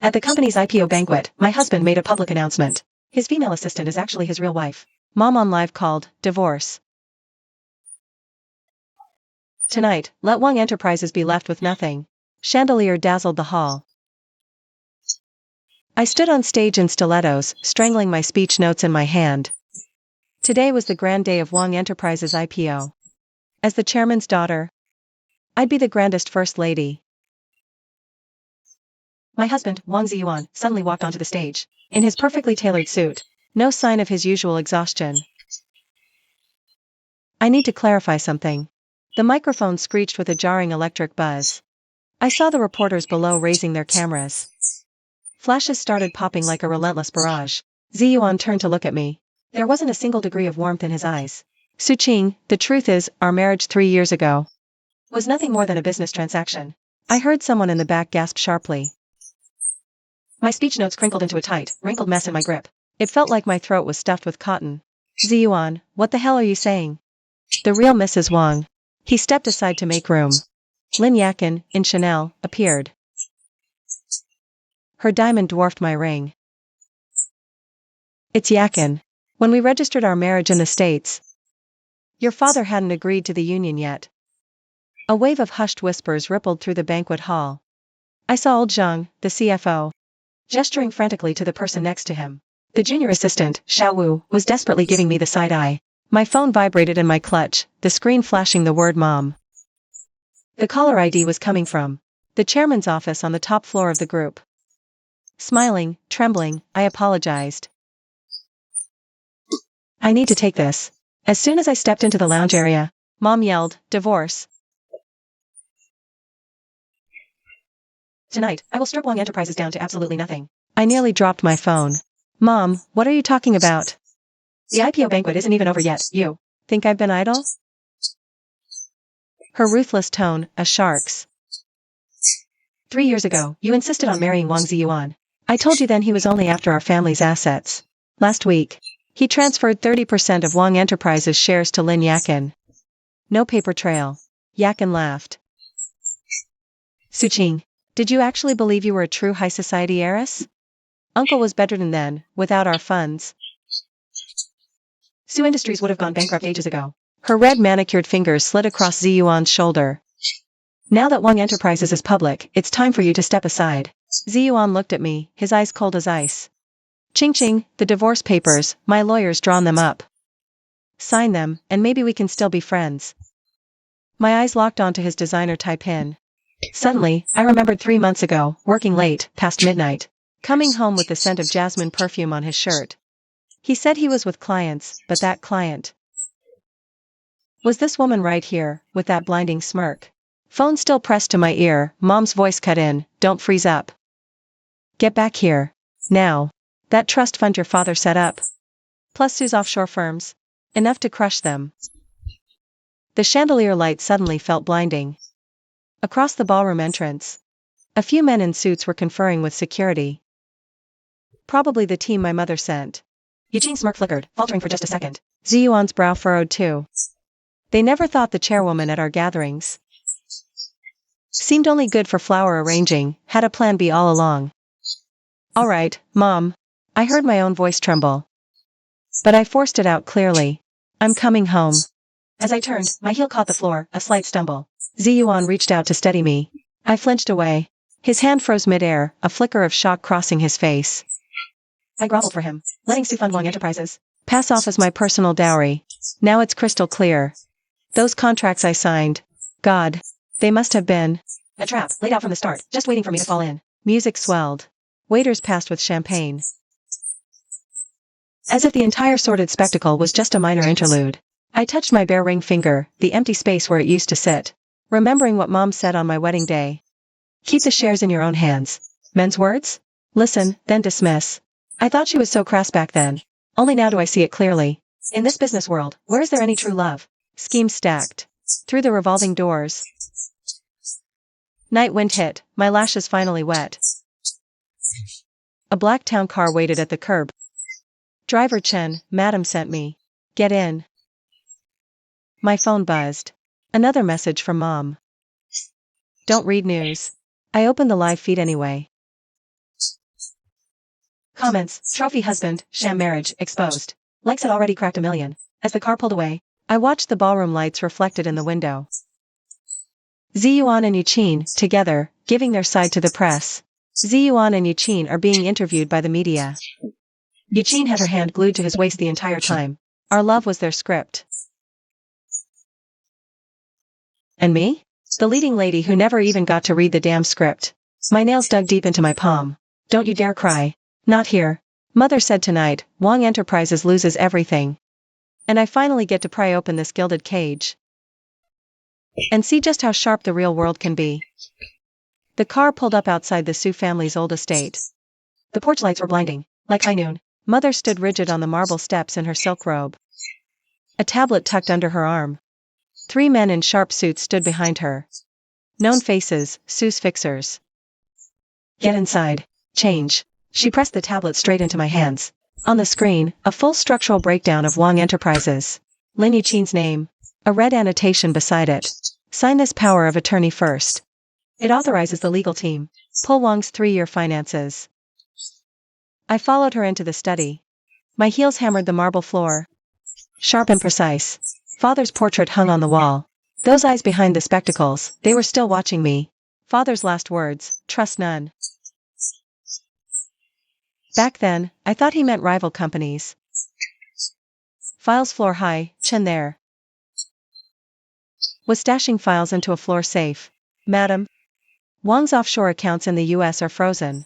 At the company's IPO banquet, my husband made a public announcement. His female assistant is actually his real wife. Mom on live called, divorce. Tonight, let Wang Enterprises be left with nothing. Chandelier dazzled the hall. I stood on stage in stilettos, strangling my speech notes in my hand. Today was the grand day of Wang Enterprises IPO. As the chairman's daughter, I'd be the grandest first lady. My husband, Wang Ziyuan, suddenly walked onto the stage. In his perfectly tailored suit. No sign of his usual exhaustion. I need to clarify something. The microphone screeched with a jarring electric buzz. I saw the reporters below raising their cameras. Flashes started popping like a relentless barrage. Ziyuan turned to look at me. There wasn't a single degree of warmth in his eyes. Suqing, the truth is, our marriage 3 years ago was nothing more than a business transaction. I heard someone in the back gasp sharply. My speech notes crinkled into a tight, wrinkled mess in my grip. It felt like my throat was stuffed with cotton. Ziyuan, what the hell are you saying? The real Mrs. Wang. He stepped aside to make room. Lin Yakin, in Chanel, appeared. Her diamond dwarfed my ring. It's Yakin. When we registered our marriage in the States, your father hadn't agreed to the union yet. A wave of hushed whispers rippled through the banquet hall. I saw old Zhang, the CFO, gesturing frantically to the person next to him. The junior assistant, Xiao Wu, was desperately giving me the side eye. My phone vibrated in my clutch, the screen flashing the word mom. The caller ID was coming from the chairman's office on the top floor of the group. Smiling, trembling, I apologized. I need to take this. As soon as I stepped into the lounge area, Mom yelled, divorce. Tonight, I will strip Wang Enterprises down to absolutely nothing. I nearly dropped my phone. Mom, what are you talking about? The IPO banquet isn't even over yet. You think I've been idle? Her ruthless tone, a shark's. 3 years ago, you insisted on marrying Wang Ziyuan. I told you then he was only after our family's assets. Last week, he transferred 30% of Wang Enterprises shares to Lin Yakin. No paper trail. Yakin laughed. Suqing, did you actually believe you were a true high society heiress? Uncle was bedridden then, without our funds. Su Industries would have gone bankrupt ages ago. Her red manicured fingers slid across Ziyuan's shoulder. Now that Wang Enterprises is public, it's time for you to step aside. Ziyuan looked at me, his eyes cold as ice. Ching ching, the divorce papers, my lawyer's drawn them up. Sign them, and maybe we can still be friends. My eyes locked onto his designer-type pin. Suddenly, I remembered 3 months ago, working late, past midnight, coming home with the scent of jasmine perfume on his shirt. He said he was with clients, but that client was this woman right here, with that blinding smirk. Phone still pressed to my ear, Mom's voice cut in, don't freeze up. Get back here. Now. That trust fund your father set up. Plus Sue's offshore firms. Enough to crush them. The chandelier light suddenly felt blinding. Across the ballroom entrance, a few men in suits were conferring with security. Probably the team my mother sent. Eugene's smirk flickered, faltering for just a second. Ziyuan's brow furrowed too. They never thought the chairwoman at our gatherings seemed only good for flower arranging, had a plan B all along. All right, Mom. I heard my own voice tremble. But I forced it out clearly. I'm coming home. As I turned, my heel caught the floor, a slight stumble. Ziyuan reached out to steady me. I flinched away. His hand froze midair, a flicker of shock crossing his face. I groveled for him, letting Su fund Wang Enterprises pass off as my personal dowry. Now it's crystal clear. Those contracts I signed. God. They must have been a trap, laid out from the start, just waiting for me to fall in. Music swelled. Waiters passed with champagne. As if the entire sordid spectacle was just a minor interlude. I touched my bare ring finger, the empty space where it used to sit. Remembering what Mom said on my wedding day. Keep the shares in your own hands. Men's words? Listen, then dismiss. I thought she was so crass back then. Only now do I see it clearly. In this business world, where is there any true love? Schemes stacked. Through the revolving doors. Night wind hit, my lashes finally wet. A black town car waited at the curb. Driver Chen, Madam sent me. Get in. My phone buzzed. Another message from Mom. Don't read news. I opened the live feed anyway. Comments, trophy husband, sham marriage, exposed. Likes had already cracked 1 million. As the car pulled away, I watched the ballroom lights reflected in the window. Ziyuan and Yuqin, together, giving their side to the press. Ziyuan and Yuqin are being interviewed by the media. Yuqin had her hand glued to his waist the entire time. Our love was their script. And me? The leading lady who never even got to read the damn script. My nails dug deep into my palm. Don't you dare cry. Not here. Mother said tonight, Wong Enterprises loses everything. And I finally get to pry open this gilded cage. And see just how sharp the real world can be. The car pulled up outside the Su family's old estate. The porch lights were blinding, like high noon. Mother stood rigid on the marble steps in her silk robe. A tablet tucked under her arm. 3 men in sharp suits stood behind her. Known faces, Su's fixers. Get inside. Change. She pressed the tablet straight into my hands. On the screen, a full structural breakdown of Wong Enterprises. Lin Yuqin's name. A red annotation beside it. Sign this power of attorney first. It authorizes the legal team. Pull Wong's 3-year finances. I followed her into the study. My heels hammered the marble floor. Sharp and precise. Father's portrait hung on the wall. Those eyes behind the spectacles, they were still watching me. Father's last words, trust none. Back then, I thought he meant rival companies. Files floor high, chin there. Was stashing files into a floor safe. Madam. Wong's offshore accounts in the US are frozen.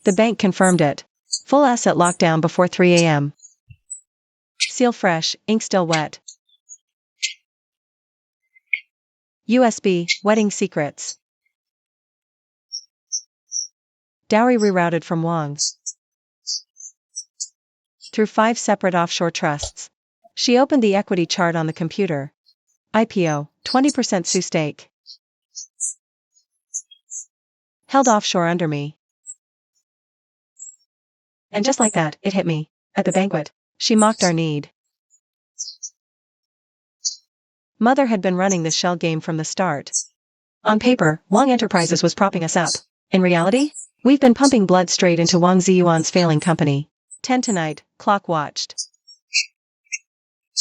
The bank confirmed it. Full asset lockdown before 3 a.m. Seal fresh, ink still wet. USB, wedding secrets. Dowry rerouted from Wong. Through 5 separate offshore trusts. She opened the equity chart on the computer. IPO, 20% Su stake. Held offshore under me. And just like that, it hit me. At the banquet, she mocked our need. Mother had been running the shell game from the start. On paper, Wong Enterprises was propping us up. In reality, we've been pumping blood straight into Wang Ziyuan's failing company. 10 tonight, clock watched.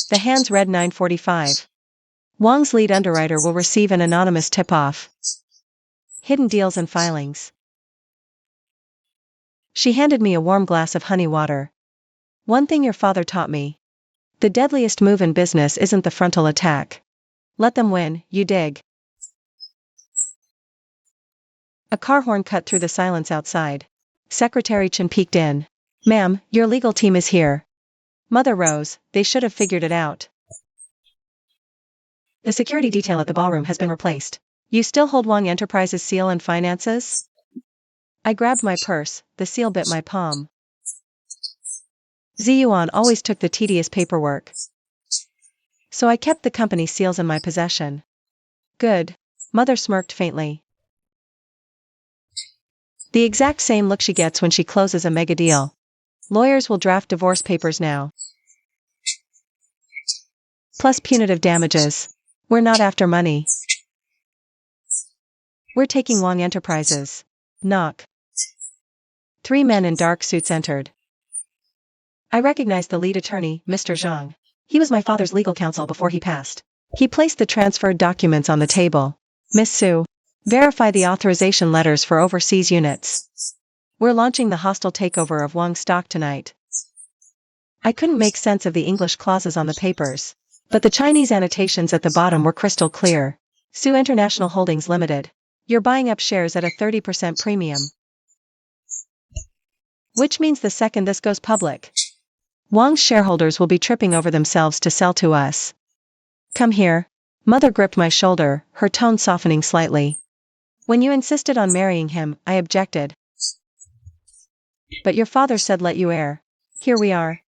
The hands read 9:45. Wang's lead underwriter will receive an anonymous tip-off. Hidden deals and filings. She handed me a warm glass of honey water. One thing your father taught me. The deadliest move in business isn't the frontal attack. Let them win, you dig. A car horn cut through the silence outside. Secretary Chen peeked in. Ma'am, your legal team is here. Mother rose, they should have figured it out. The security detail at the ballroom has been replaced. You still hold Wong Enterprises' seal and finances? I grabbed my purse, the seal bit my palm. Ziyuan always took the tedious paperwork. So I kept the company seals in my possession. Good. Mother smirked faintly. The exact same look she gets when she closes a mega deal. Lawyers will draft divorce papers now. Plus punitive damages. We're not after money. We're taking Wong Enterprises. Knock. 3 men in dark suits entered. I recognized the lead attorney, Mr. Zhang. He was my father's legal counsel before he passed. He placed the transferred documents on the table. Miss Su. Verify the authorization letters for overseas units. We're launching the hostile takeover of Wong stock tonight. I couldn't make sense of the English clauses on the papers, but the Chinese annotations at the bottom were crystal clear. Su International Holdings Limited. You're buying up shares at a 30% premium. Which means the second this goes public, Wong's shareholders will be tripping over themselves to sell to us. Come here. Mother gripped my shoulder, her tone softening slightly. When you insisted on marrying him, I objected. But your father said let you heir. Here we are.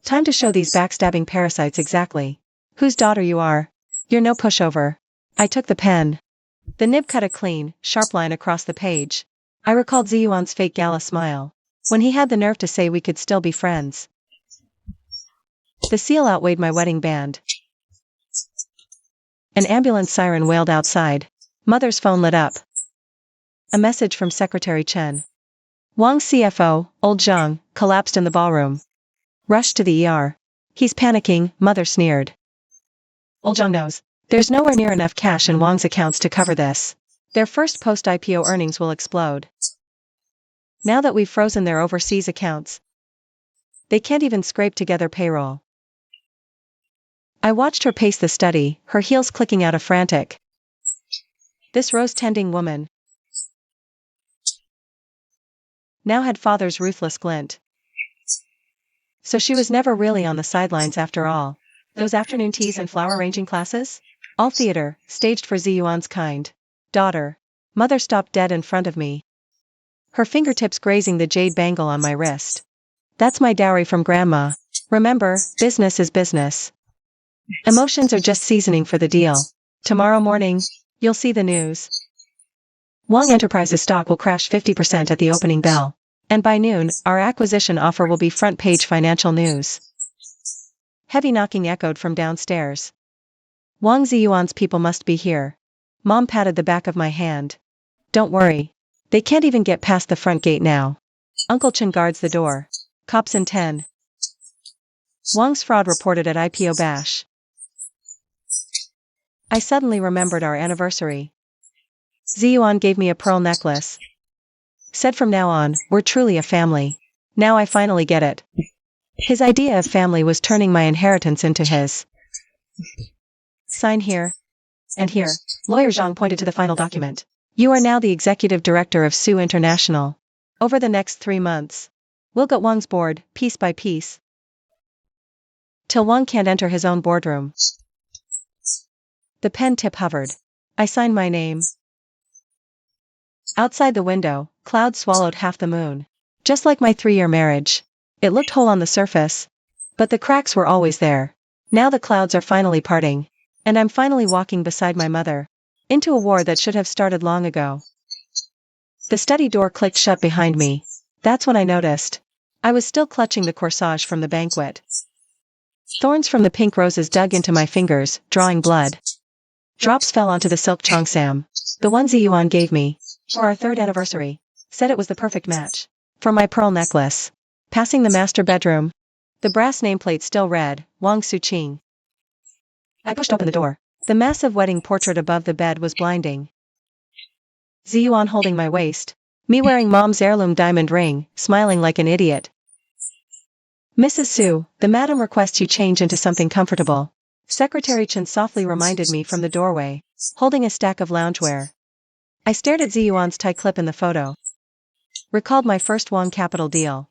Time to show these backstabbing parasites exactly whose daughter you are. You're no pushover. I took the pen. The nib cut a clean, sharp line across the page. I recalled Ziyuan's fake gala smile, when he had the nerve to say we could still be friends. The seal outweighed my wedding band. An ambulance siren wailed outside. Mother's phone lit up. A message from Secretary Chen. Wang's CFO, old Zhang, collapsed in the ballroom. Rushed to the ER. He's panicking, mother sneered. Old Zhang knows. There's nowhere near enough cash in Wang's accounts to cover this. Their first post-IPO earnings will explode. Now that we've frozen their overseas accounts, they can't even scrape together payroll. I watched her pace the study, her heels clicking out a frantic. This rose-tending woman now had father's ruthless glint. So she was never really on the sidelines after all. Those afternoon teas and flower arranging classes? All theater, staged for Ziyuan's kind daughter. Mother stopped dead in front of me. Her fingertips grazing the jade bangle on my wrist. That's my dowry from Grandma. Remember, business is business. Emotions are just seasoning for the deal. Tomorrow morning, you'll see the news. Wang Enterprises stock will crash 50% at the opening bell. And by noon, our acquisition offer will be front-page financial news. Heavy knocking echoed from downstairs. Wang Ziyuan's people must be here. Mom patted the back of my hand. Don't worry. They can't even get past the front gate now. Uncle Chen guards the door. Cops in 10. Wang's fraud reported at IPO Bash. I suddenly remembered our anniversary. Ziyuan gave me a pearl necklace. Said from now on, we're truly a family. Now I finally get it. His idea of family was turning my inheritance into his. Sign here. And here. Lawyer Zhang pointed to the final document. You are now the executive director of Su International. Over the next 3 months, we'll get Wang's board, piece by piece. Till Wang can't enter his own boardroom. The pen tip hovered. I signed my name. Outside the window, clouds swallowed half the moon. Just like my 3-year marriage. It looked whole on the surface. But the cracks were always there. Now the clouds are finally parting. And I'm finally walking beside my mother. Into a war that should have started long ago. The study door clicked shut behind me. That's when I noticed. I was still clutching the corsage from the banquet. Thorns from the pink roses dug into my fingers, drawing blood. Drops fell onto the silk cheongsam. The one Ziyuan gave me. For our 3rd anniversary. Said it was the perfect match. For my pearl necklace. Passing the master bedroom. The brass nameplate still read, Wang Suqing. I pushed open the door. The massive wedding portrait above the bed was blinding. Ziyuan holding my waist. Me wearing Mom's heirloom diamond ring, smiling like an idiot. Mrs. Su, the madam requests you change into something comfortable. Secretary Chen softly reminded me from the doorway, holding a stack of loungewear. I stared at Ziyuan's tie clip in the photo. Recalled my first Wang Capital deal.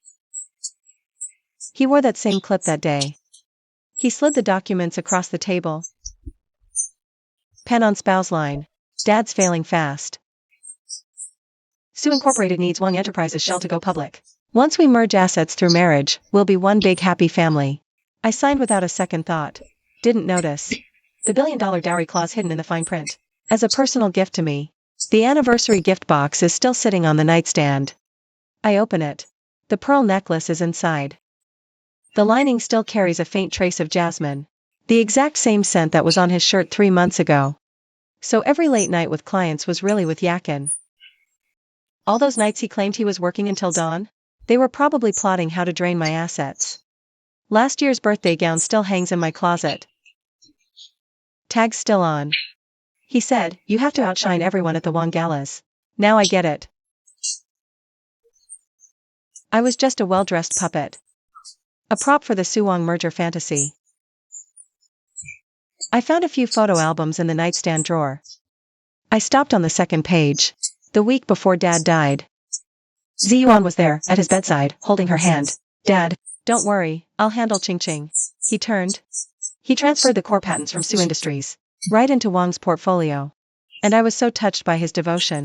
He wore that same clip that day. He slid the documents across the table. Pen on spouse line. Dad's failing fast. Su Incorporated needs Wang Enterprises shell to go public. Once we merge assets through marriage, we'll be one big happy family. I signed without a second thought. Didn't notice. The $1 billion dowry clause hidden in the fine print. As a personal gift to me. The anniversary gift box is still sitting on the nightstand. I open it. The pearl necklace is inside. The lining still carries a faint trace of jasmine. The exact same scent that was on his shirt 3 months ago. So every late night with clients was really with Yakin. All those nights he claimed he was working until dawn? They were probably plotting how to drain my assets. Last year's birthday gown still hangs in my closet. Tag's still on. He said, you have to outshine everyone at the Wang Galas. Now I get it. I was just a well-dressed puppet. A prop for the Su-Wang merger fantasy. I found a few photo albums in the nightstand drawer. I stopped on the 2nd page. The week before Dad died. Ziyuan was there, at his bedside, holding her hand. Dad, don't worry, I'll handle Ching Ching. He turned. He transferred the core patents from Su Industries. Right into Wang's portfolio. And I was so touched by his devotion.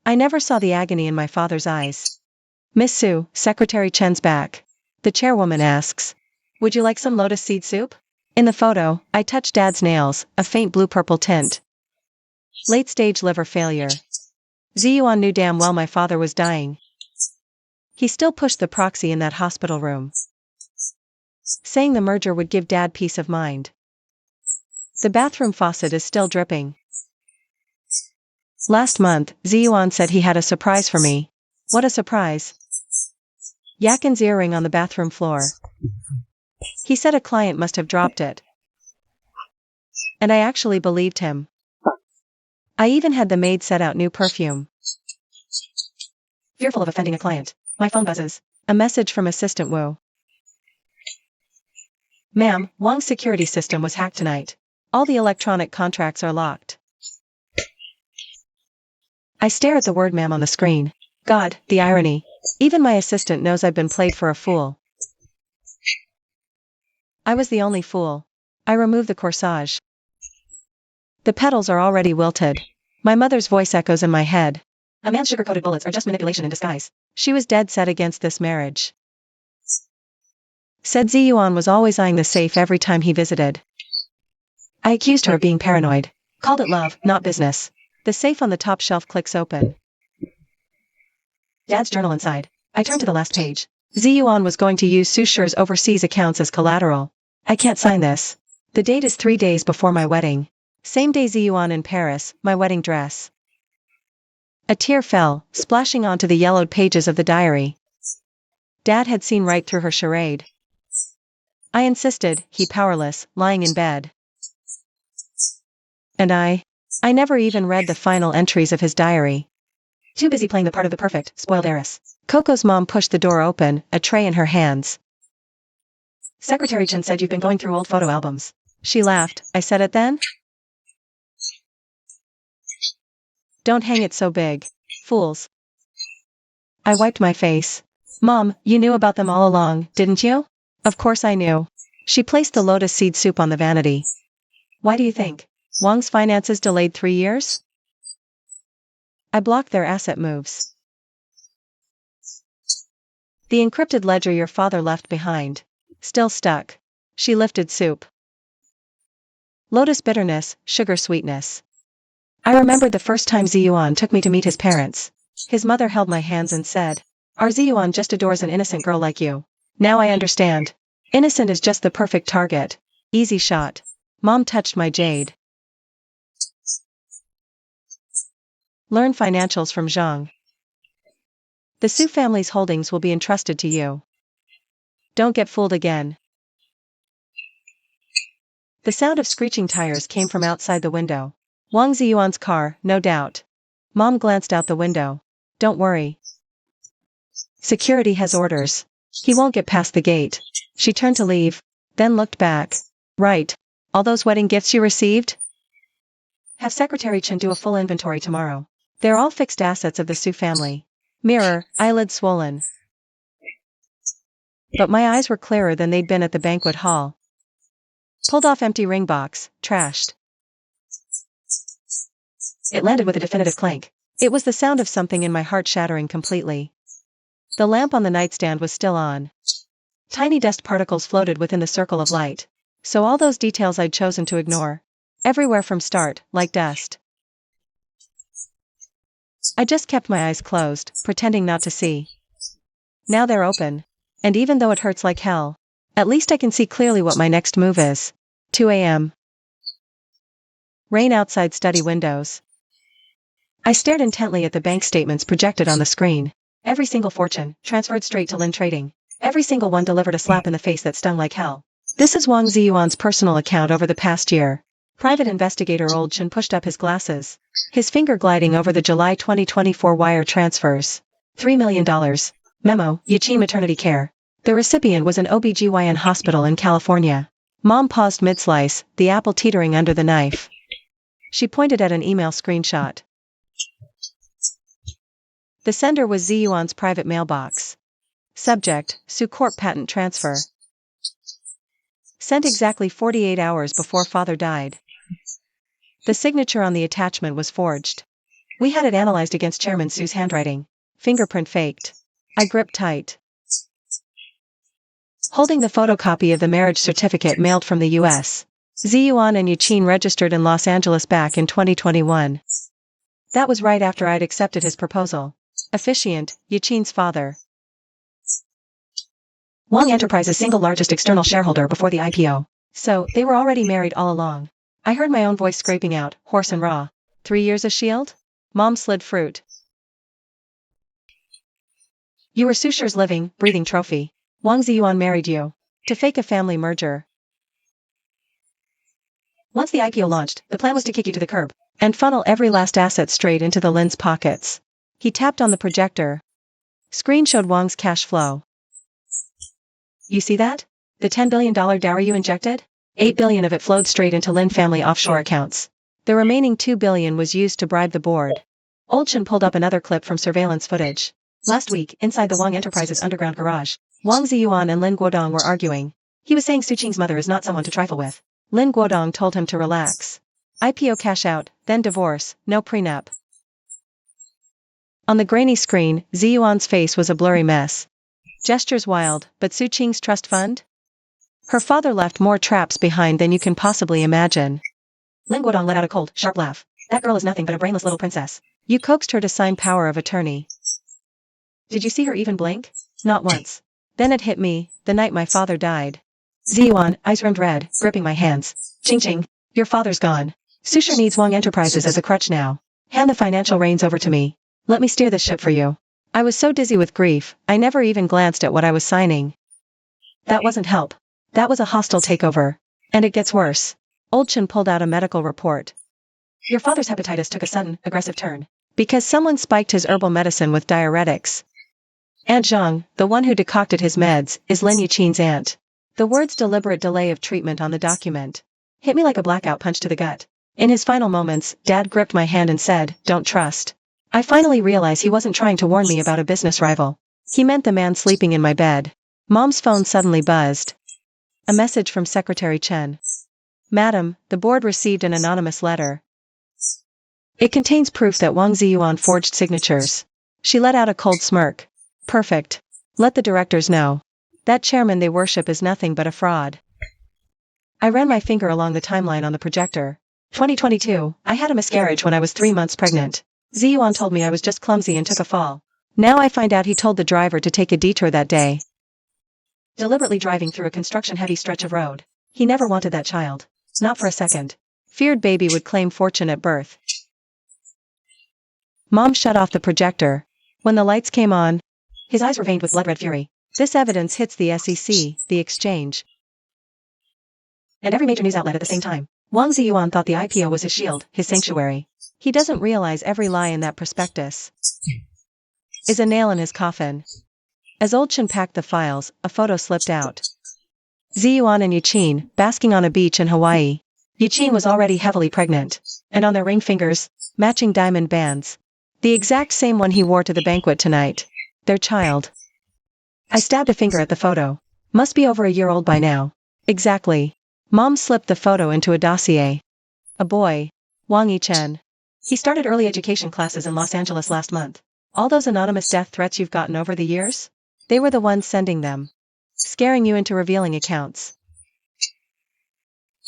I never saw the agony in my father's eyes. Miss Su, Secretary Chen's back. The chairwoman asks. Would you like some lotus seed soup? In the photo, I touch Dad's nails, a faint blue-purple tint. Late-stage liver failure. Ziyuan knew damn well my father was dying. He still pushed the proxy in that hospital room. Saying the merger would give Dad peace of mind. The bathroom faucet is still dripping. Last month, Ziyuan said he had a surprise for me. What a surprise. Yakin's earring on the bathroom floor. He said a client must have dropped it. And I actually believed him. I even had the maid set out new perfume. Fearful of offending a client, my phone buzzes. A message from Assistant Wu. Ma'am, Wang's security system was hacked tonight. All the electronic contracts are locked. I stare at the word ma'am on the screen. God, the irony. Even my assistant knows I've been played for a fool. I was the only fool. I remove the corsage. The petals are already wilted. My mother's voice echoes in my head. A man's sugar-coated bullets are just manipulation in disguise. She was dead set against this marriage. Said Ziyuan was always eyeing the safe every time he visited. I accused her of being paranoid. Called it love, not business. The safe on the top shelf clicks open. Dad's journal inside. I turn to the last page. Ziyuan was going to use Sushire's overseas accounts as collateral. I can't sign this. The date is 3 days before my wedding. Same day Ziyuan in Paris, my wedding dress. A tear fell, splashing onto the yellowed pages of the diary. Dad had seen right through her charade. I insisted, he powerless, lying in bed. And I never even read the final entries of his diary. Too busy playing the part of the perfect, spoiled heiress. Coco's mom pushed the door open, a tray in her hands. Secretary Chen said you've been going through old photo albums. She laughed. I said it then? Don't hang it so big. Fools. I wiped my face. Mom, you knew about them all along, didn't you? Of course I knew. She placed the lotus seed soup on the vanity. Why do you think? Wang's finances delayed 3 years? I blocked their asset moves. The encrypted ledger your father left behind. Still stuck. She lifted soup. Lotus bitterness, sugar sweetness. I remembered the first time Ziyuan took me to meet his parents. His mother held my hands and said, our Ziyuan just adores an innocent girl like you. Now I understand. Innocent is just the perfect target. Easy shot. Mom touched my jade. Learn financials from Zhang. The Su family's holdings will be entrusted to you. Don't get fooled again. The sound of screeching tires came from outside the window. Wang Ziyuan's car, no doubt. Mom glanced out the window. Don't worry. Security has orders. He won't get past the gate. She turned to leave, then looked back. Right. All those wedding gifts you received? Have Secretary Chen do a full inventory tomorrow. They're all fixed assets of the Su family. Mirror, eyelid swollen. But my eyes were clearer than they'd been at the banquet hall. Pulled off empty ring box, trashed. It landed with a definitive clank. It was the sound of something in my heart shattering completely. The lamp on the nightstand was still on. Tiny dust particles floated within the circle of light. So all those details I'd chosen to ignore. Everywhere from start, like dust. I just kept my eyes closed, pretending not to see. Now they're open. And even though it hurts like hell, at least I can see clearly what my next move is. 2 a.m. Rain outside study windows. I stared intently at the bank statements projected on the screen. Every single fortune, transferred straight to Lin Trading. Every single one delivered a slap in the face that stung like hell. This is Wang Ziyuan's personal account over the past year. Private investigator Old Chen pushed up his glasses. His finger gliding over the July 2024 wire transfers. $3 million. Memo, Yichin Maternity Care. The recipient was an OBGYN hospital in California. Mom paused mid-slice, the apple teetering under the knife. She pointed at an email screenshot. The sender was Ziyuan's private mailbox. Subject, Su Corp patent transfer. Sent exactly 48 hours before father died. The signature on the attachment was forged. We had it analyzed against Chairman Su's handwriting. Fingerprint faked. I gripped tight. Holding the photocopy of the marriage certificate mailed from the U.S. Ziyuan and Yuqin registered in Los Angeles back in 2021. That was right after I'd accepted his proposal. Officiant, Yuqin's father. Wang Enterprise's single largest external shareholder before the IPO. So, they were already married all along. I heard my own voice scraping out, hoarse and raw. 3 years a shield? Mom slid fruit. You were Susher's living, breathing trophy. Wang Ziyuan married you. To fake a family merger. Once the IPO launched, the plan was to kick you to the curb and funnel every last asset straight into the Lin's pockets. He tapped on the projector. Screen showed Wang's cash flow. You see that? The $10 billion dowry you injected? $8 billion of it flowed straight into Lin family offshore accounts. The remaining $2 billion was used to bribe the board. Old Chen pulled up another clip from surveillance footage. Last week, inside the Wang Enterprises underground garage, Wang Ziyuan and Lin Guodong were arguing. He was saying Su Qing's mother is not someone to trifle with. Lin Guodong told him to relax. IPO cash out, then divorce, no prenup. On the grainy screen, Ziyuan's face was a blurry mess. Gestures wild, but Su Qing's trust fund? Her father left more traps behind than you can possibly imagine. Lin Guodong let out a cold, sharp laugh. That girl is nothing but a brainless little princess. You coaxed her to sign power of attorney. Did you see her even blink? Not once. Then it hit me, the night my father died. Ziyuan, eyes rimmed red, gripping my hands. Ching, your father's gone. Susher needs Wang Enterprises as a crutch now. Hand the financial reins over to me. Let me steer this ship for you. I was so dizzy with grief, I never even glanced at what I was signing. That wasn't help. That was a hostile takeover. And it gets worse. Old Chen pulled out a medical report. Your father's hepatitis took a sudden, aggressive turn. Because someone spiked his herbal medicine with diuretics. Aunt Zhang, the one who decocted his meds, is Lin Yuqin's aunt. The words deliberate delay of treatment on the document hit me like a blackout punch to the gut. In his final moments, Dad gripped my hand and said, don't trust. I finally realized he wasn't trying to warn me about a business rival. He meant the man sleeping in my bed. Mom's phone suddenly buzzed. A message from Secretary Chen. Madam, the board received an anonymous letter. It contains proof that Wang Ziyuan forged signatures. She let out a cold smirk. Perfect. Let the directors know. That chairman they worship is nothing but a fraud. I ran my finger along the timeline on the projector. 2022, I had a miscarriage when I was 3 months pregnant. Ziyuan told me I was just clumsy and took a fall. Now I find out he told the driver to take a detour that day. Deliberately driving through a construction-heavy stretch of road. He never wanted that child. Not for a second. Feared baby would claim fortune at birth. Mom shut off the projector. When the lights came on, his eyes were veined with blood-red fury. This evidence hits the SEC, the exchange, and every major news outlet at the same time. Wang Ziyuan thought the IPO was his shield, his sanctuary. He doesn't realize every lie in that prospectus is a nail in his coffin. As Old Chen packed the files, a photo slipped out. Ziyuan and Yuqin, basking on a beach in Hawaii. Yuqin was already heavily pregnant, and on their ring fingers, matching diamond bands. The exact same one he wore to the banquet tonight. Their child. I stabbed a finger at the photo. Must be over a year old by now. Exactly. Mom slipped the photo into a dossier. A boy. Wang Yichen. He started early education classes in Los Angeles last month. All those anonymous death threats you've gotten over the years? They were the ones sending them. Scaring you into revealing accounts.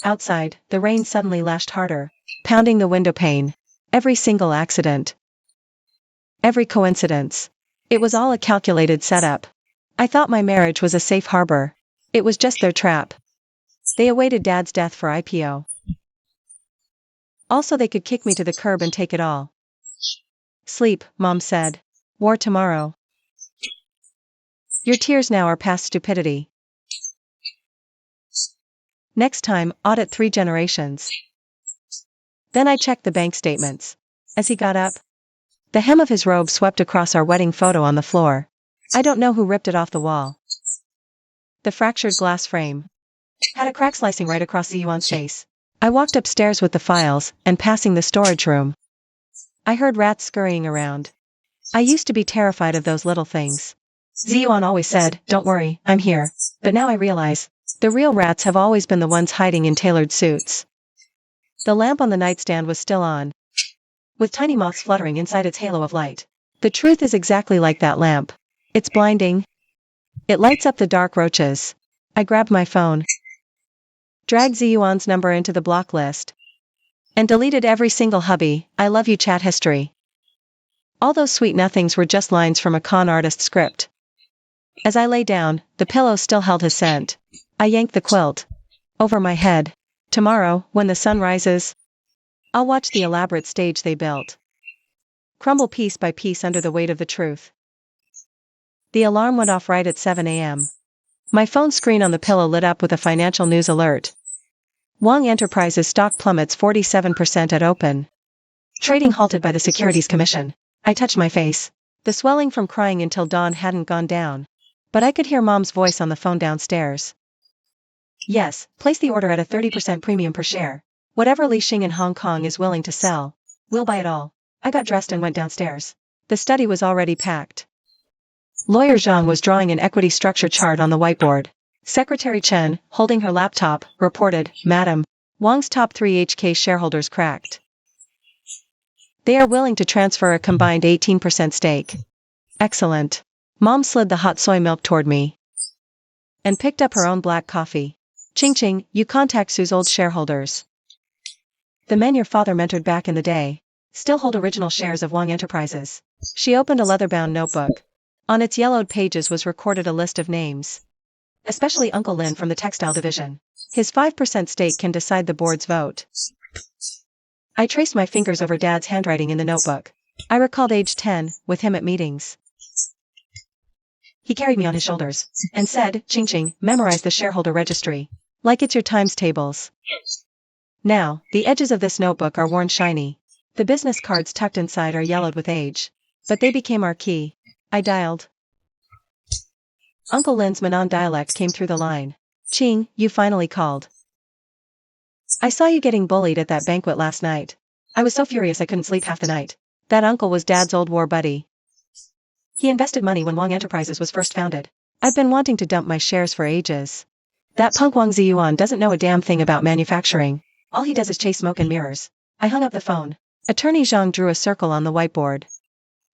Outside, the rain suddenly lashed harder, pounding the window pane. Every single accident. Every coincidence. It was all a calculated setup. I thought my marriage was a safe harbor. It was just their trap. They awaited Dad's death for IPO. Also they could kick me to the curb and take it all. Sleep, Mom said. War tomorrow. Your tears now are past stupidity. Next time, audit 3 generations. Then I checked the bank statements. As he got up, the hem of his robe swept across our wedding photo on the floor. I don't know who ripped it off the wall. The fractured glass frame had a crack slicing right across Ziyuan's face. I walked upstairs with the files, and passing the storage room. I heard rats scurrying around. I used to be terrified of those little things. Ziyuan always said, don't worry, I'm here. But now I realize, the real rats have always been the ones hiding in tailored suits. The lamp on the nightstand was still on, with tiny moths fluttering inside its halo of light. The truth is exactly like that lamp. It's blinding. It lights up the dark roaches. I grabbed my phone, dragged Ziyuan's number into the block list, and deleted every single hubby, I love you chat history. All those sweet nothings were just lines from a con artist script. As I lay down, the pillow still held his scent. I yanked the quilt over my head. Tomorrow, when the sun rises, I'll watch the elaborate stage they built crumble piece by piece under the weight of the truth. The alarm went off right at 7 a.m. My phone screen on the pillow lit up with a financial news alert. Wang Enterprises stock plummets 47% at open. Trading halted by the Securities Commission. I touched my face. The swelling from crying until dawn hadn't gone down. But I could hear Mom's voice on the phone downstairs. Yes, place the order at a 30% premium per share. Whatever Li Xing in Hong Kong is willing to sell, we'll buy it all. I got dressed and went downstairs. The study was already packed. Lawyer Zhang was drawing an equity structure chart on the whiteboard. Secretary Chen, holding her laptop, reported, "Madam, Wang's top 3 HK shareholders cracked. They are willing to transfer a combined 18% stake." Excellent. Mom slid the hot soy milk toward me and picked up her own black coffee. "Ching Ching, you contact Sue's old shareholders. The men your father mentored back in the day still hold original shares of Wang Enterprises." She opened a leather-bound notebook. On its yellowed pages was recorded a list of names. Especially Uncle Lin from the textile division. His 5% stake can decide the board's vote. I traced my fingers over Dad's handwriting in the notebook. I recalled age 10, with him at meetings. He carried me on his shoulders and said, "Ching Ching, memorize the shareholder registry. Like it's your times tables." Now, the edges of this notebook are worn shiny. The business cards tucked inside are yellowed with age. But they became our key. I dialed. Uncle Lin's Manan dialect came through the line. "Ching, you finally called. I saw you getting bullied at that banquet last night. I was so furious I couldn't sleep half the night. That uncle was Dad's old war buddy. He invested money when Wang Enterprises was first founded. I've been wanting to dump my shares for ages. That punk Wang Ziyuan doesn't know a damn thing about manufacturing. All he does is chase smoke and mirrors." I hung up the phone. Attorney Zhang drew a circle on the whiteboard.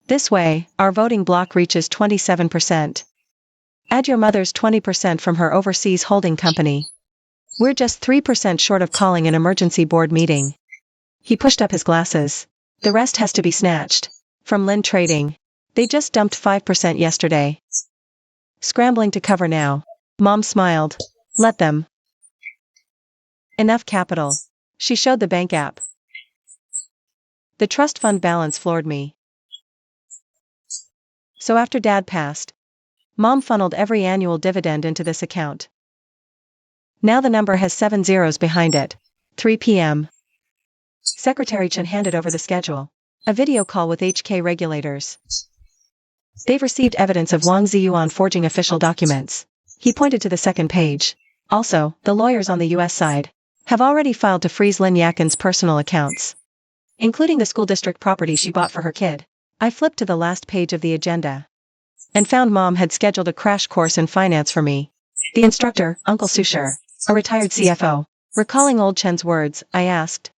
"This way, our voting bloc reaches 27%. Add your mother's 20% from her overseas holding company. We're just 3% short of calling an emergency board meeting." He pushed up his glasses. "The rest has to be snatched from Lin Trading. They just dumped 5% yesterday. Scrambling to cover now." Mom smiled. "Let them. Enough capital." She showed the bank app. The trust fund balance floored me. So after Dad passed, Mom funneled every annual dividend into this account. Now the number has 7 zeros behind it. 3 p.m. Secretary Chen handed over the schedule. A video call with HK regulators. "They've received evidence of Wang Ziyuan forging official documents." He pointed to the second page. "Also, the lawyers on the US side have already filed to freeze Lin Yakin's personal accounts, including the school district property she bought for her kid." I flipped to the last page of the agenda and found Mom had scheduled a crash course in finance for me. The instructor, Uncle Susher, a retired CFO. Recalling old Chen's words, I asked,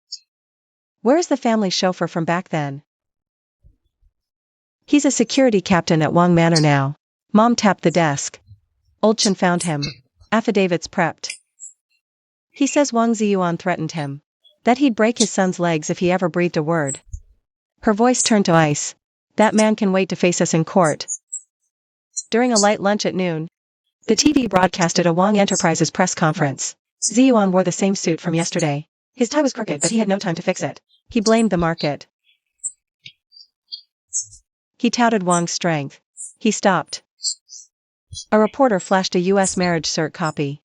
"Where's the family chauffeur from back then?" "He's a security captain at Wang Manor now." Mom tapped the desk. Old Chen found him. Affidavits prepped. He says Wang Ziyuan threatened him, that he'd break his son's legs if he ever breathed a word. Her voice turned to ice. "That man can wait to face us in court." During a light lunch at noon, the TV broadcasted a Wang Enterprises press conference. Ziyuan wore the same suit from yesterday. His tie was crooked, but he had no time to fix it. He blamed the market. He touted Wang's strength. He stopped. A reporter flashed a U.S. marriage cert copy,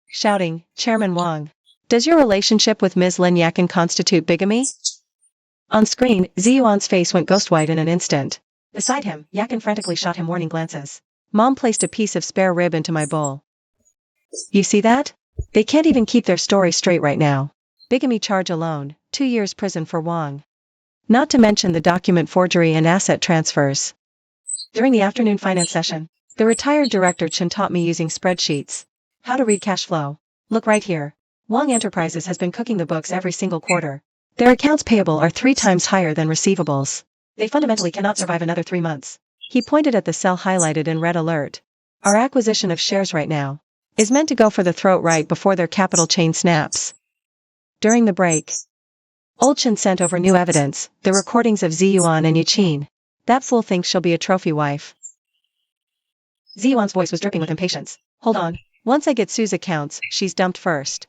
shouting, "Chairman Wang, does your relationship with Ms. Lin Yakin constitute bigamy?" On screen, Ziyuan's face went ghost white in an instant. Beside him, Yakin frantically shot him warning glances. Mom placed a piece of spare rib into my bowl. "You see that? They can't even keep their story straight right now. Bigamy charge alone, 2 years prison for Wang. Not to mention the document forgery and asset transfers." During the afternoon finance session, the retired director Chen taught me using spreadsheets how to read cash flow. "Look right here. Wang Enterprises has been cooking the books every single quarter. Their accounts payable are 3 times higher than receivables. They fundamentally cannot survive another 3 months." He pointed at the cell highlighted in red alert. "Our acquisition of shares right now is meant to go for the throat right before their capital chain snaps." During the break, Old Chen sent over new evidence, the recordings of Ziyuan and Yuqin. "That fool thinks she'll be a trophy wife." Ziyuan's voice was dripping with impatience. "Hold on. Once I get Sue's accounts, she's dumped first.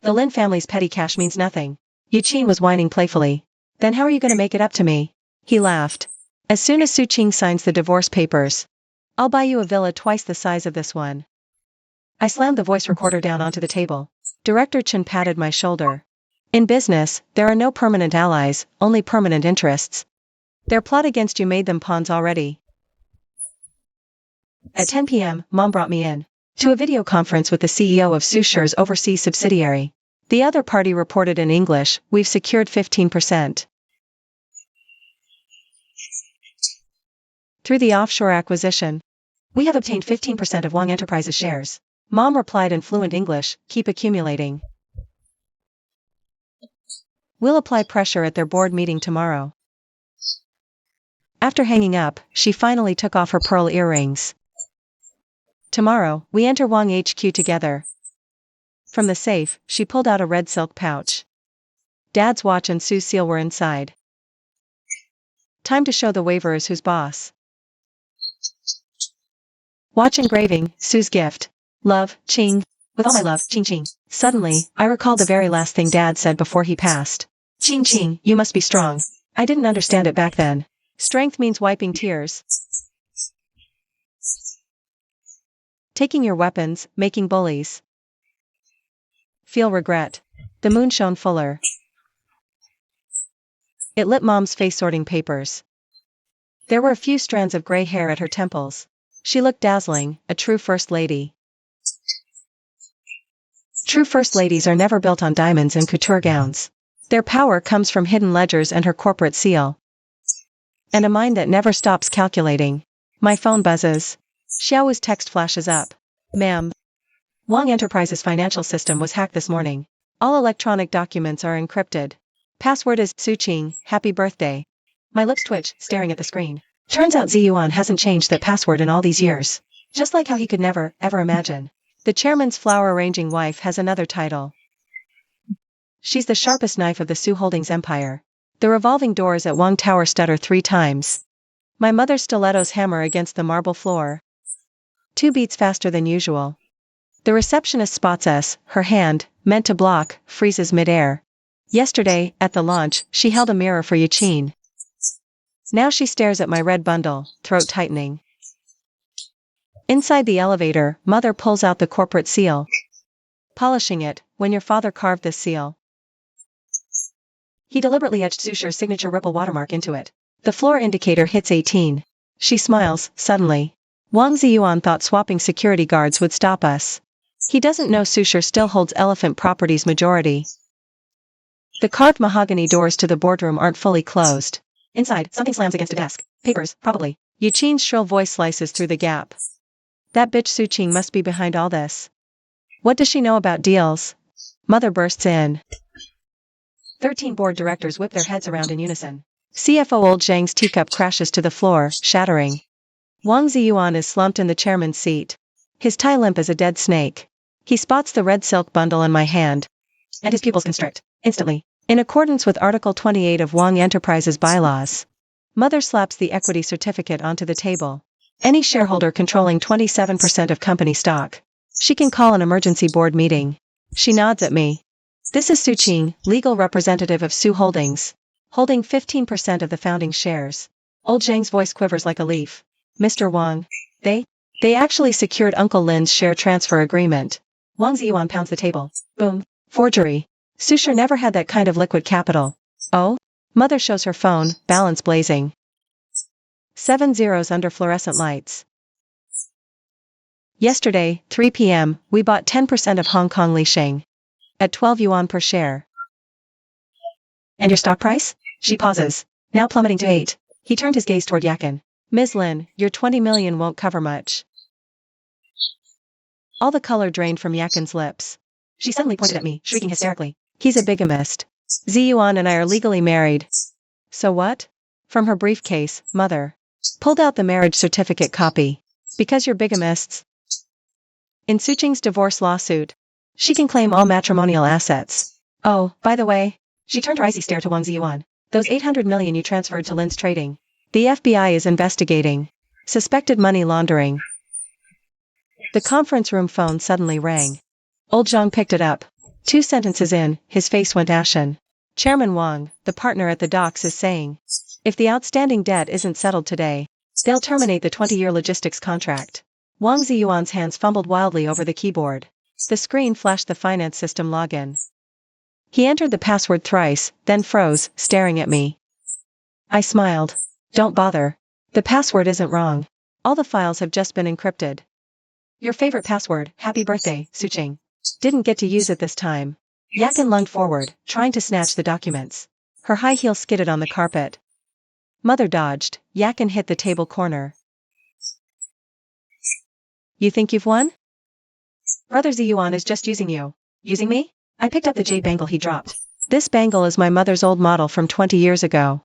The Lin family's petty cash means nothing." Yuqin was whining playfully. "Then how are you going to make it up to me?" He laughed. As soon as Su Qing signs the divorce papers, I'll buy you a villa twice the size of this one. I slammed the voice recorder down onto the table. Director Chen patted my shoulder. In business, there are no permanent allies, only permanent interests. Their plot against you made them pawns already. At 10 p.m., Mom brought me in to a video conference with the CEO of Sushire's overseas subsidiary. The other party reported in English, "We've secured 15%. Through the offshore acquisition. We have obtained 15% of Wang Enterprises shares." Mom replied in fluent English, "Keep accumulating. We'll apply pressure at their board meeting tomorrow." After hanging up, she finally took off her pearl earrings. "Tomorrow, we enter Wang HQ together." From the safe, she pulled out a red silk pouch. Dad's watch and Sue's seal were inside. Time to show the waverers who's boss. Watch engraving, Sue's gift. Love, Qing. With all my love, Qing Qing. Suddenly, I recalled the very last thing Dad said before he passed. "Qing Qing, you must be strong." I didn't understand it back then. Strength means wiping tears. Taking your weapons, making bullies. Feel regret. The moon shone fuller. It lit Mom's face sorting papers. There were a few strands of gray hair at her temples. She looked dazzling, a true first lady. True first ladies are never built on diamonds and couture gowns. Their power comes from hidden ledgers and her corporate seal. And a mind that never stops calculating. My phone buzzes. Xiao's text flashes up. "Ma'am. Wang Enterprises' financial system was hacked this morning. All electronic documents are encrypted. Password is Su Qing, happy birthday." My lips twitch, staring at the screen. Turns out Ziyuan hasn't changed that password in all these years. Just like how he could never, ever imagine. The chairman's flower-arranging wife has another title. She's the sharpest knife of the Su Holdings empire. The revolving doors at Wang Tower stutter 3 times. My mother's stilettos hammer against the marble floor. 2 beats faster than usual. The receptionist spots us, her hand, meant to block, freezes midair. Yesterday, at the launch, she held a mirror for Yuqin. Now she stares at my red bundle, throat tightening. Inside the elevator, Mother pulls out the corporate seal. "Polishing it, when your father carved this seal. He deliberately etched Sushire's signature ripple watermark into it. The floor indicator hits 18. She smiles, suddenly. Wang Ziyuan thought swapping security guards would stop us. He doesn't know Sushire still holds Elephant Properties majority. The carved mahogany doors to the boardroom aren't fully closed. Inside, something slams against a desk. Papers, probably. Yuqin's shrill voice slices through the gap. That bitch Su Qing must be behind all this. What does she know about deals? Mother bursts in. 13 board directors whip their heads around in unison. CFO Old Zhang's teacup crashes to the floor, shattering. Wang Ziyuan is slumped in the chairman's seat. His tie limp as a dead snake. He spots the red silk bundle in my hand. And his pupils constrict, instantly. In accordance with Article 28 of Wang Enterprises bylaws. Mother slaps the equity certificate onto the table. Any shareholder controlling 27% of company stock. She can call an emergency board meeting. She nods at me. This is Su Qing, legal representative of Su Holdings. Holding 15% of the founding shares. Old Zhang's voice quivers like a leaf. Mr. Wang. They actually secured Uncle Lin's share transfer agreement. Wang Ziyuan pounds the table. Boom. Forgery. Sushire never had that kind of liquid capital. Oh? Mother shows her phone, balance blazing. 7 zeros under fluorescent lights. Yesterday, 3 p.m., we bought 10% of Hong Kong Lisheng. At 12 yuan per share. And your stock price? She pauses. Now plummeting to 8. He turned his gaze toward Yakin. Ms. Lin, your 20 million won't cover much. All the color drained from Yakin's lips. She suddenly pointed at me, shrieking hysterically. He's a bigamist. Ziyuan and I are legally married. So what? From her briefcase, Mother pulled out the marriage certificate copy. Because you're bigamists. In Su Qing's divorce lawsuit, she can claim all matrimonial assets. Oh, by the way, she turned her icy stare to Wang Ziyuan. Those 800 million you transferred to Lin's trading. The FBI is investigating. Suspected money laundering. The conference room phone suddenly rang. Old Zhang picked it up. 2 sentences in, his face went ashen. Chairman Wang, the partner at the docks, is saying. If the outstanding debt isn't settled today, they'll terminate the 20-year logistics contract. Wang Ziyuan's hands fumbled wildly over the keyboard. The screen flashed the finance system login. He entered the password thrice, then froze, staring at me. I smiled. Don't bother. The password isn't wrong. All the files have just been encrypted. Your favorite password, happy birthday, Suching. Didn't get to use it this time. Yakin lunged forward, trying to snatch the documents. Her high heel skidded on the carpet. Mother dodged. Yakin hit the table corner. You think you've won? Brother Ziyuan is just using you. Using me? I picked up the jade bangle he dropped. This bangle is my mother's old model from 20 years ago.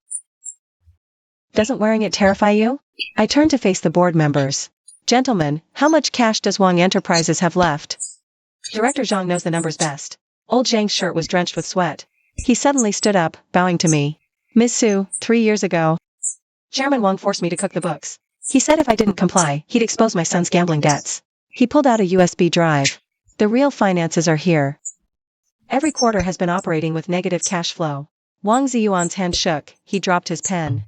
Doesn't wearing it terrify you? I turned to face the board members. Gentlemen, how much cash does Wang Enterprises have left? Director Zhang knows the numbers best. Old Zhang's shirt was drenched with sweat. He suddenly stood up, bowing to me. Miss Su, 3 years ago. Chairman Wang forced me to cook the books. He said if I didn't comply, he'd expose my son's gambling debts. He pulled out a USB drive. The real finances are here. Every quarter has been operating with negative cash flow. Wang Ziyuan's hand shook, he dropped his pen.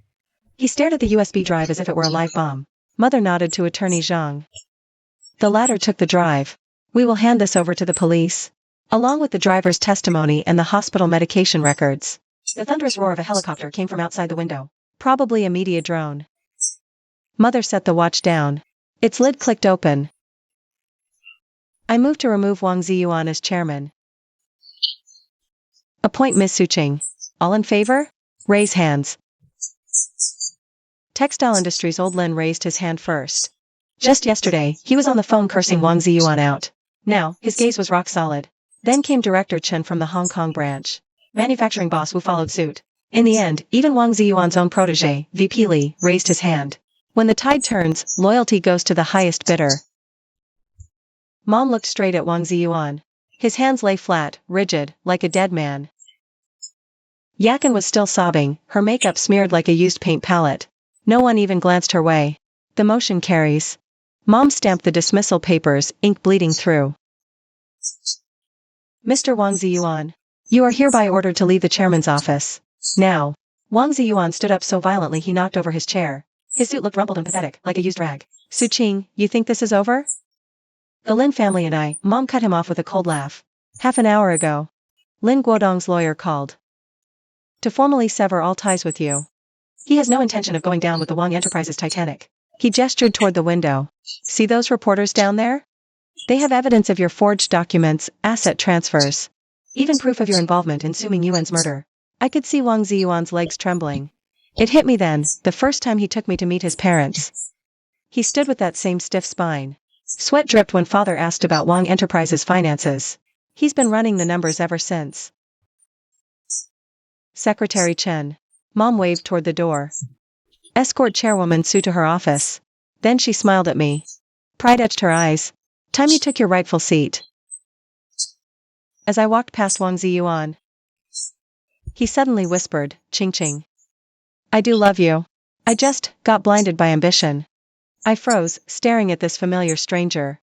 He stared at the USB drive as if it were a live bomb. Mother nodded to Attorney Zhang. The latter took the drive. We will hand this over to the police, along with the driver's testimony and the hospital medication records. The thunderous roar of a helicopter came from outside the window. Probably a media drone. Mother set the watch down. Its lid clicked open. I moved to remove Wang Ziyuan as chairman. Appoint Miss Suching. All in favor? Raise hands. Textile Industries old Lin raised his hand first. Just yesterday, he was on the phone cursing Wang Ziyuan out. Now, his gaze was rock solid. Then came Director Chen from the Hong Kong branch. Manufacturing boss Wu followed suit. In the end, even Wang Ziyuan's own protege, VP Li, raised his hand. When the tide turns, loyalty goes to the highest bidder. Mom looked straight at Wang Ziyuan. His hands lay flat, rigid, like a dead man. Yakin was still sobbing, her makeup smeared like a used paint palette. No one even glanced her way. The motion carries. Mom stamped the dismissal papers, ink bleeding through. Mr. Wang Ziyuan, you are hereby ordered to leave the chairman's office. Now. Wang Ziyuan stood up so violently he knocked over his chair. His suit looked rumpled and pathetic, like a used rag. Suching, you think this is over? The Lin family and I, Mom cut him off with a cold laugh. Half an hour ago. Lin Guodong's lawyer called. To formally sever all ties with you. He has no intention of going down with the Wang Enterprises Titanic. He gestured toward the window. See those reporters down there? They have evidence of your forged documents, asset transfers. Even proof of your involvement in Su Mingyuan's murder. I could see Wang Ziyuan's legs trembling. It hit me then, the first time he took me to meet his parents. He stood with that same stiff spine. Sweat dripped when father asked about Wang Enterprises' finances. He's been running the numbers ever since. Secretary Chen. Mom waved toward the door. Escort chairwoman Su to her office. Then she smiled at me. Pride etched her eyes. Time you took your rightful seat. As I walked past Wang Ziyuan, he suddenly whispered, Ching Ching. I do love you. I just got blinded by ambition. I froze, staring at this familiar stranger.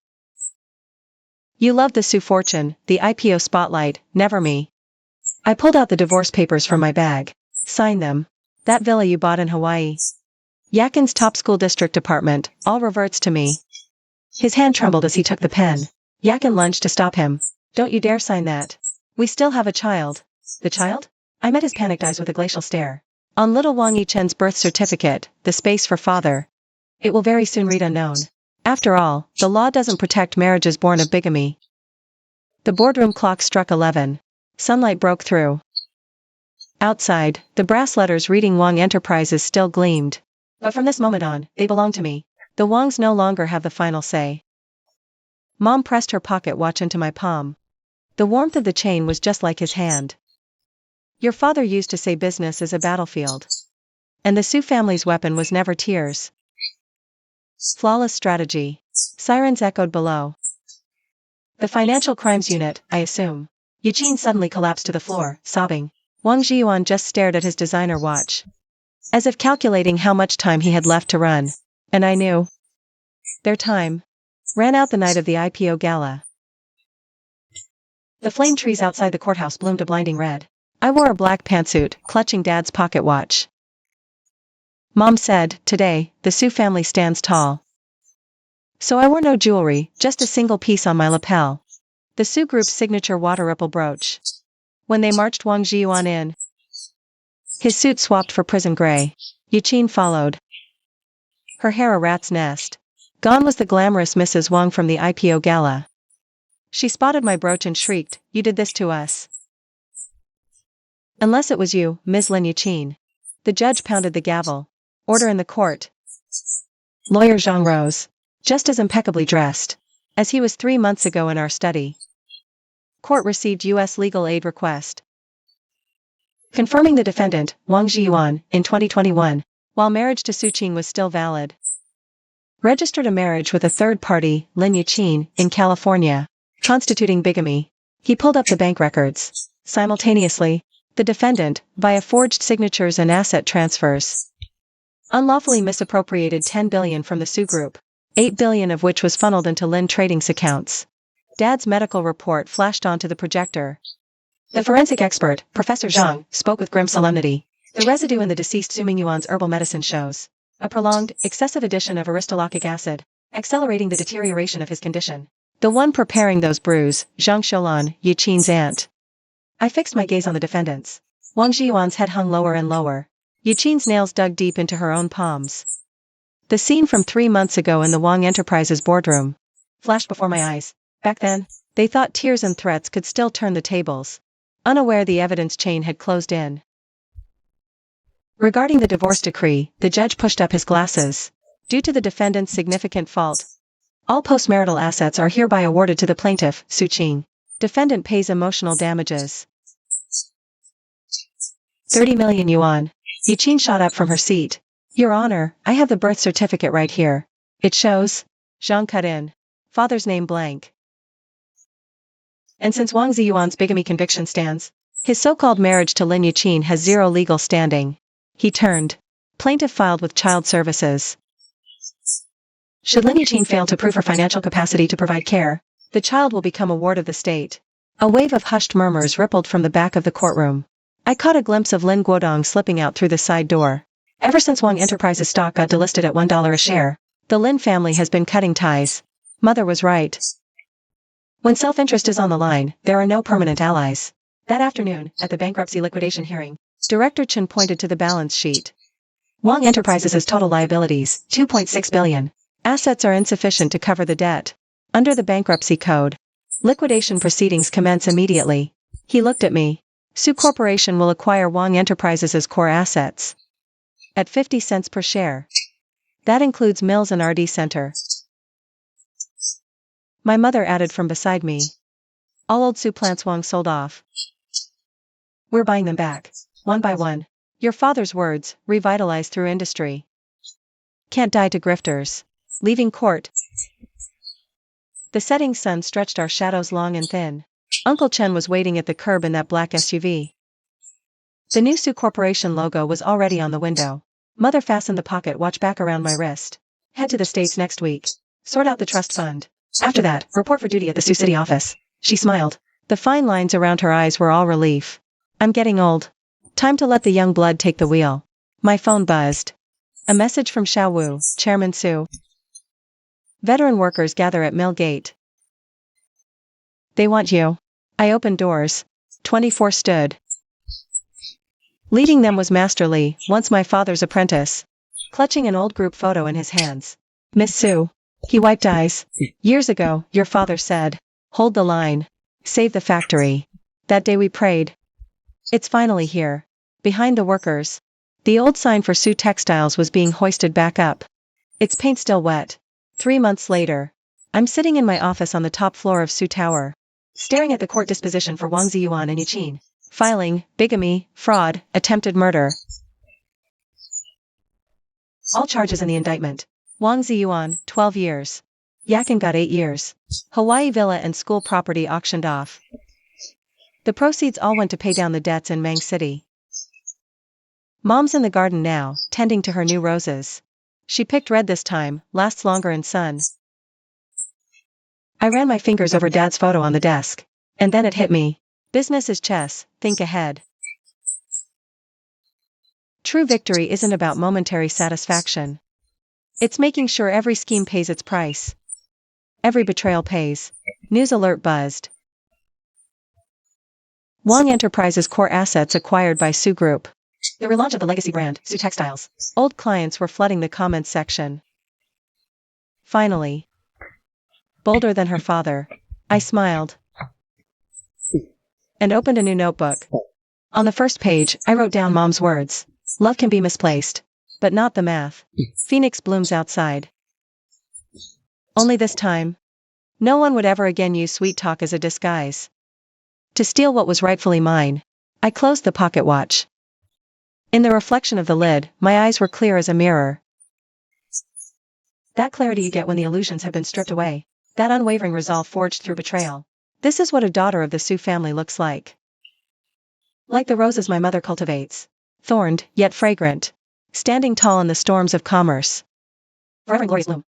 You loved the Su fortune, the IPO spotlight, never me. I pulled out the divorce papers from my bag. Sign them. That villa you bought in Hawaii. Yakin's top school district apartment, all reverts to me. His hand trembled as he took the pen. Yakin lunged to stop him. Don't you dare sign that. We still have a child. The child? I met his panicked eyes with a glacial stare. On little Wang Yichen's birth certificate, the space for father. It will very soon read unknown. After all, the law doesn't protect marriages born of bigamy. The boardroom clock struck 11. Sunlight broke through. Outside, the brass letters reading Wang Enterprises still gleamed. But from this moment on, they belong to me. The Wangs no longer have the final say. Mom pressed her pocket watch into my palm. The warmth of the chain was just like his hand. Your father used to say business is a battlefield. And the Su family's weapon was never tears. Flawless strategy. Sirens echoed below. The Financial Crimes Unit, I assume. Eugene suddenly collapsed to the floor, sobbing. Wang Ziyuan just stared at his designer watch. As if calculating how much time he had left to run. And I knew. Their time ran out the night of the IPO gala. The flame trees outside the courthouse bloomed a blinding red. I wore a black pantsuit, clutching Dad's pocket watch. Mom said, today, the Su family stands tall. So I wore no jewelry, just a single piece on my lapel. The Su group's signature water ripple brooch. When they marched Wang Ziyuan in, his suit swapped for prison gray. Yuqin followed. Her hair a rat's nest. Gone was the glamorous Mrs. Wang from the IPO gala. She spotted my brooch and shrieked, "You did this to us." "Unless it was you, Ms. Lin Yuqin." The judge pounded the gavel. "Order in the court." Lawyer Zhang rose, just as impeccably dressed as he was 3 months ago in our study. Court received U.S. legal aid request. Confirming the defendant, Wang Ziyuan, in 2021, while marriage to Su Qing was still valid. Registered a marriage with a third party, Lin Yuqin, in California, constituting bigamy. He pulled up the bank records. Simultaneously, the defendant, via forged signatures and asset transfers, unlawfully misappropriated 10 billion from the Su Group, 8 billion of which was funneled into Lin Trading's accounts. Dad's medical report flashed onto the projector. The forensic expert, Professor Zhang, spoke with grim solemnity. The residue in the deceased Su Mingyuan's herbal medicine shows a prolonged, excessive addition of aristolactic acid, accelerating the deterioration of his condition. The one preparing those brews, Zhang Shoulan, Yuqin's aunt. I fixed my gaze on the defendants. Wang Ziyuan's head hung lower and lower. Yuqin's nails dug deep into her own palms. The scene from 3 months ago in the Wang Enterprises boardroom flashed before my eyes. Back then, they thought tears and threats could still turn the tables. Unaware the evidence chain had closed in. Regarding the divorce decree, the judge pushed up his glasses. Due to the defendant's significant fault, all postmarital assets are hereby awarded to the plaintiff, Su Qing. Defendant pays emotional damages. 30 million yuan. Yuqin shot up from her seat. Your Honor, I have the birth certificate right here. It shows. Zhang cut in. Father's name blank. And since Wang Ziyuan's bigamy conviction stands, his so-called marriage to Lin Yuqin has zero legal standing. He turned. Plaintiff filed with child services. Should Lin Yuqin fail to prove her financial capacity to provide care, the child will become a ward of the state. A wave of hushed murmurs rippled from the back of the courtroom. I caught a glimpse of Lin Guodong slipping out through the side door. Ever since Wang Enterprises stock got delisted at $1 a share, the Lin family has been cutting ties. Mother was right. When self-interest is on the line, there are no permanent allies. That afternoon, at the bankruptcy liquidation hearing, Director Chen pointed to the balance sheet. Wang Enterprises' total liabilities, 2.6 billion. Assets are insufficient to cover the debt. Under the bankruptcy code, liquidation proceedings commence immediately. He looked at me. Su Corporation will acquire Wang Enterprises' core assets at 50 cents per share. That includes mills and RD Center. My mother added from beside me. All old Su plants Wang sold off. We're buying them back, one by one. Your father's words, revitalized through industry. Can't die to grifters. Leaving court. The setting sun stretched our shadows long and thin. Uncle Chen was waiting at the curb in that black SUV. The new Su Corporation logo was already on the window. Mother fastened the pocket watch back around my wrist. Head to the States next week. Sort out the trust fund. After that, report for duty at the Sioux City office. She smiled. The fine lines around her eyes were all relief. I'm getting old. Time to let the young blood take the wheel. My phone buzzed. A message from Xiao Wu, Chairman Su. Veteran workers gather at mill gate. They want you. I opened doors. 24 stood. Leading them was Master Li, once my father's apprentice, clutching an old group photo in his hands. Miss Su. He wiped eyes. Years ago, your father said, hold the line. Save the factory. That day we prayed. It's finally here. Behind the workers. The old sign for Su Textiles was being hoisted back up. Its paint still wet. 3 months later. I'm sitting in my office on the top floor of Su Tower, staring at the court disposition for Wang Ziyuan and Yuqin. Filing, bigamy, fraud, attempted murder. All charges in the indictment. Wang Ziyuan, 12 years. Yakin got 8 years. Hawaii villa and school property auctioned off. The proceeds all went to pay down the debts in Mang City. Mom's in the garden now, tending to her new roses. She picked red this time, lasts longer in sun. I ran my fingers over Dad's photo on the desk. And then it hit me. Business is chess, think ahead. True victory isn't about momentary satisfaction. It's making sure every scheme pays its price. Every betrayal pays. News alert buzzed. Wang Enterprises core assets acquired by Su Group. The relaunch of the legacy brand, Su Textiles. Old clients were flooding the comments section. Finally. Bolder than her father. I smiled. And opened a new notebook. On the first page, I wrote down Mom's words. Love can be misplaced. But not the math. Phoenix blooms outside. Only this time. No one would ever again use sweet talk as a disguise. To steal what was rightfully mine. I closed the pocket watch. In the reflection of the lid, my eyes were clear as a mirror. That clarity you get when the illusions have been stripped away. That unwavering resolve forged through betrayal. This is what a daughter of the Su family looks like. Like the roses my mother cultivates. Thorned, yet fragrant. Standing tall in the storms of commerce. Forever in glorious bloom.